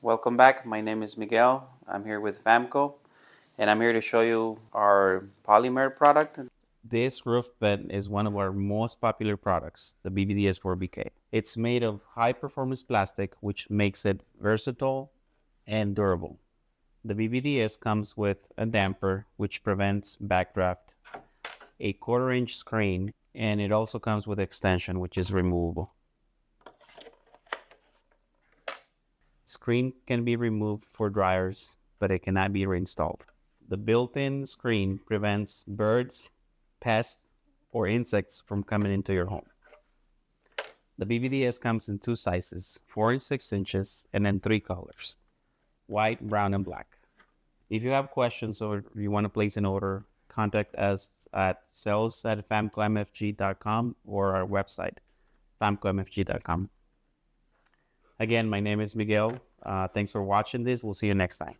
welcome back. My name is Miguel. I'm here with FAMCO and I'm here to show you our polymer product. This roof vent is one of our most popular products, the BVDS 4BK. It's made of high performance plastic, which makes it versatile and durable. The BVDS comes with a damper, which prevents backdraft, a 1/4-inch screen, and it also comes with extension, which is removable. Screen can be removed for dryers, but it cannot be reinstalled. The built-in screen prevents birds, pests, or insects from coming into your home. The BVDS comes in 2 sizes, 4 and 6 inches, and then 3 colors, white, brown, and black. If you have questions or you want to place an order, contact us at sales@famcomfg.com or our website, famcomfg.com. Again, my name is Miguel. Thanks for watching this. We'll see you next time.